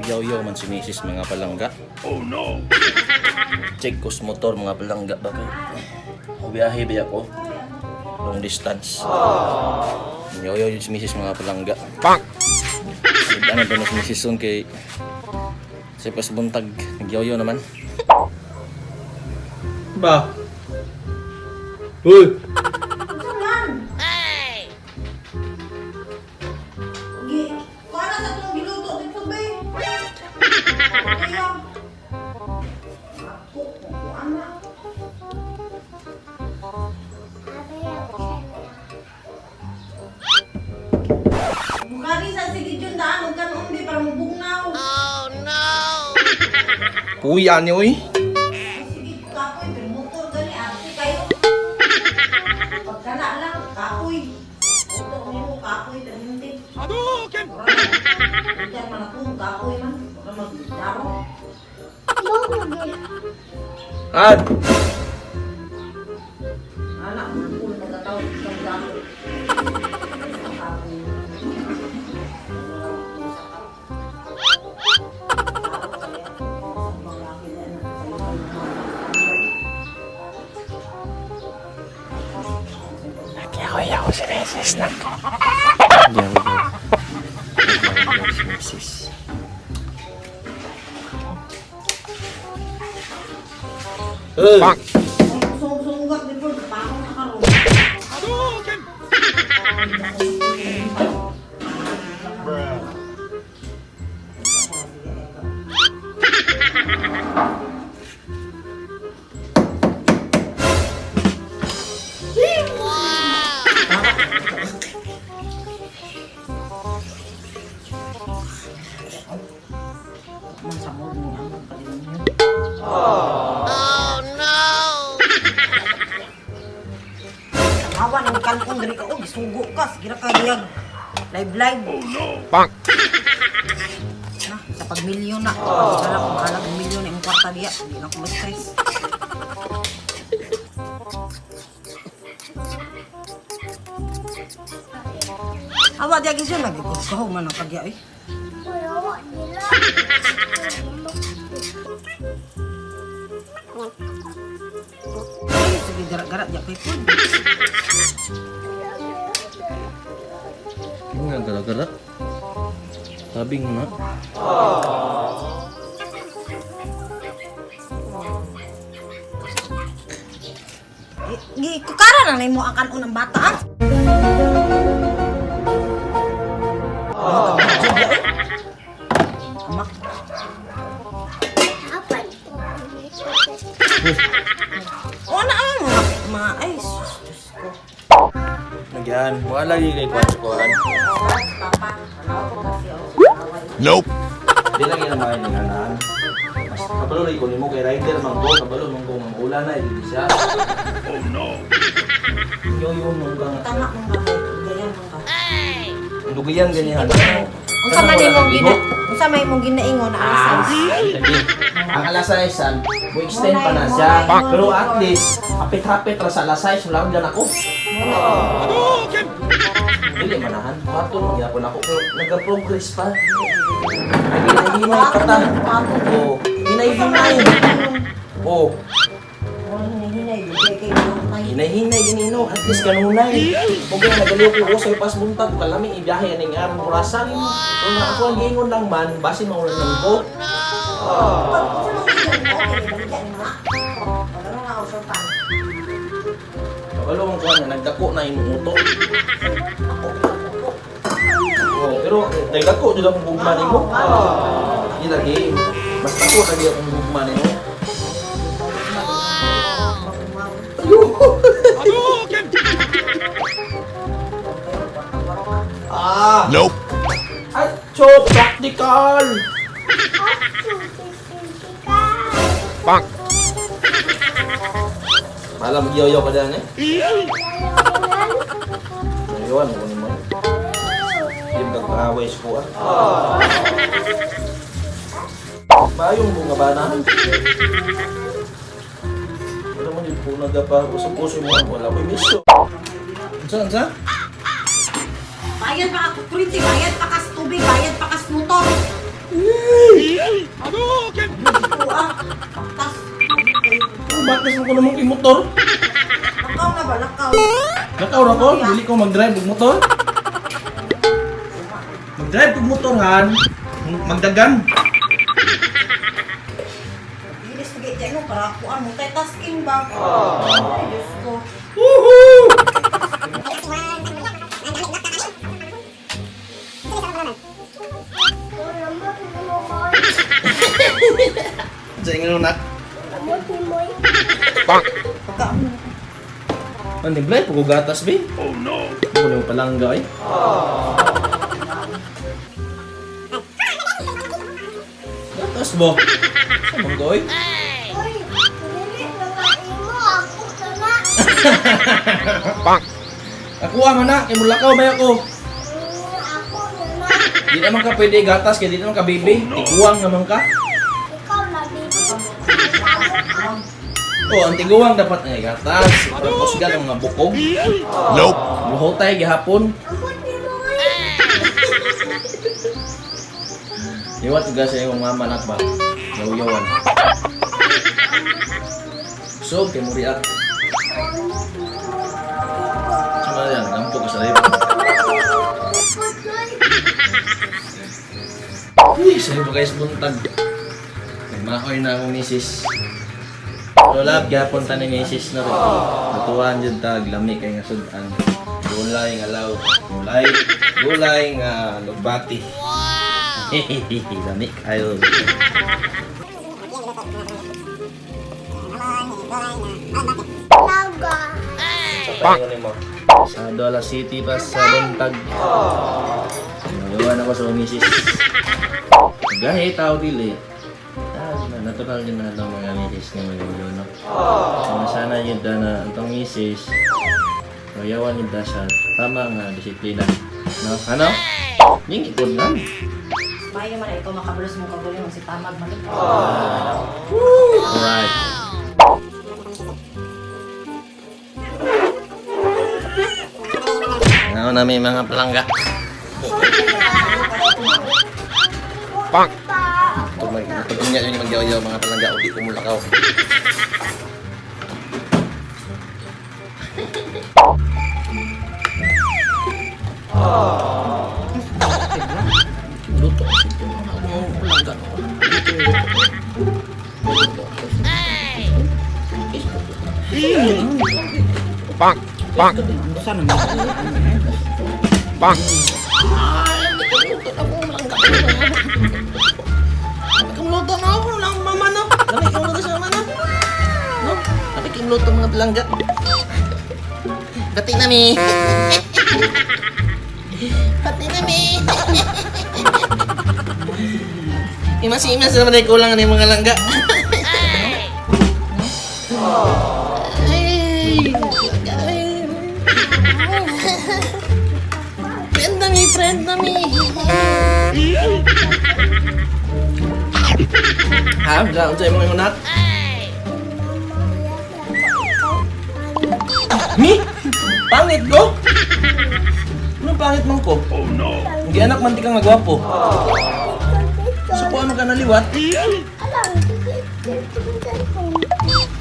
Yaw-yaw man si misis mga palangga. Oh no! Check ko sa motor mga palangga ba kayo. Biyahe ba ako? Long distance. Yaw-yaw yun si misis mga palangga. Pang! Ano ba na si misis son kay... Sa pas buntag, nag-yaw-yaw naman. Ba? Uy! Bukari sa sige dyan daan, huwag ka nung di para mabugnaw. Kuya niyo eh. Sige, kapoy, pero motor gani, arte kayo. Pagkana lang, kapoy. Motor mo, kapoy, pero hindi. Hadouken! Hindi man akong kapoy man. Wala mag-daro. Ad! Anak, mulpul, nagkatawag isang daro. Kapoy. Yaw-yaw si misis na. Yaw-yaw. Yaw-yaw si misis. Uy! Sunggat di po, parang nakaroon. Masamod mo yan, pagpalin niyo. Awan ang kankong dari ka, oh, gisugo ka, sige ka diyag. Live. Oh no! Pang! Na, sa pag-milyon na. Kala ko mahalag ng milyon na yung kwarta diya. Hindi na ko ma-stress. Awa diya gisyon, nag-ikaw man ang kagya eh. Sige, garat-garat diya kay Pud. Ano nga gara-gara? Sabing na. Kukara na na mo ang kanon ng bata, ah. Amak. O na ang mga ay sus ko. Nagyan, wala lagi kay kwan-kwan. Papa, ano ko kasi ako. Nope! Di lang yung naman yung halaan. Mas kabalo lagi ko ni mo kay rider manggo, kabalo manggo ulan na, hindi siya. Oh no! Yaw-yaw mong ka nga. Tama mong gamay, ganyan mong ka. Ang dugiyan ganyan. Unsa man imong gina? Unsa may imong ginaingon na alas Ang alas 6 mo extend pa na siya. Pero at least, hapit-hapit ra sa alas 6, wala lang ako. Dili manahan. Pato magyapon ako pero nag-progress pa. Hinay-hinay pa ta. Oh, hinay-hinay. Oh, Hinay, bigay kay Lomay. hinay-hinay gini no. At least kanunay. Kung kaya nagaliw ko sa pas buntag, kalami ibiyahe aning aron burasan. Kung ako ang giingon lang man, base maulan lang ko. Kabalo mong kuha niya, nagdako na imong uto. Oh, pero nagdako jud ang gugma nimo. Di lagi. Mas dako lagi ang gugma nimo. Nope! Acho, practical! Pang! Malam giyaw-yaw ka dyan eh. Ayun, ano naman. Yung kag-away ko ah. Bayong bunga ba na? Wala mo yung punag pa. Usap-usap mo. Wala ko yung miso. Saan? Bayad pa ako, pretty, bayad pa kas tubig, bayad pa kas motor. gatas ko na mong motor. Lakaw na ba? Lakaw. Nakaw na ko, dili ko mag-drive og motor. Mag-drive og motor han. Magdagan. Ilis na gaya mo para kuan mo. Multitasking ba? Ay, Diyos ko. Woohoo! Sa ingin nak. Pagka mo. Ano blay pag gatas be? Oh no. Ano yung palangga eh? Gatas ba? Sa manggoy? Ako man na, kay mulakaw ba ako? Di naman ka pwede gatas, kaya di naman ka baby. Tiguang naman ka. Oh, ang tiguang dapat ay gatas. Tapos gan ang mga bukog. Nope. Buhotay gihapon. Iwat juga sa iyong mama nak ba? Yaw-yawan. So, kay mo react. Sama yan, gampok ka sa live. Uy, sa'yo ba guys buntag? Nagmakoy na akong misis. Lola, gyapon ta ni misis na rin. Natuwan dyan tag, lami kay nga sudan. Gulay nga law. Gulay nga lugbati. Hehehe, lami kayo. Sa pahingon mo. Sa Dola City pa sa buntag. Nagawa ako sa misis. Gahe tao dili. Natural din na itong mga misis ng mga no? Sana yun na itong misis mayawan yun sa tama nga disiplina. No? Ano? Yung ikod lang. May naman ikaw makabulos mo kagulo mo si Tamag mali. Alright. Ano na may mga palangga. Bonk. Pag-ingat yun yung magyaw-yaw mga palangga o di kumulakaw. Luto kasi ito mga palangga. Bonk. Bonk. Sana mo. Bonk. Kumluto na ako lang mama no. Lamig yung luto sa mama no. No? Lamig yung luto mga palangga. Bati na mi. Bati na mi. Imas-imas naman ay kulang na yung mga langga. Ay. Friend na mi. Ha? Unsa unsa imong ingonat? Mi? Pangit ko? Ano pangit man ko? Oh no. Hindi anak man ti kang nagwapo. So ko ano ka naliwat?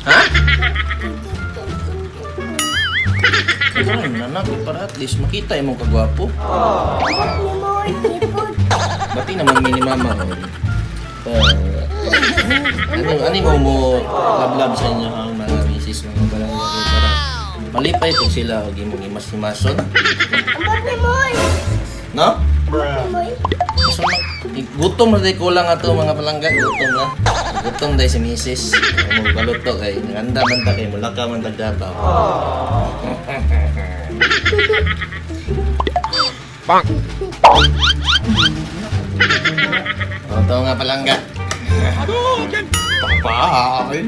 Ha? Ay, nanak, para at least makita imong kagwapo. Bati naman mini mama. Ano mo lablab sa inyo ang mga misis mga barangay para malipay po sila og imong imas-imason. No? So, gutom na day kulang ato mga palangga, gutom na. Gutom day si misis. Mo baluto kay nganda man ta kay mulaka man tagdapaw. Bonk. Ito nga palangga. Papain.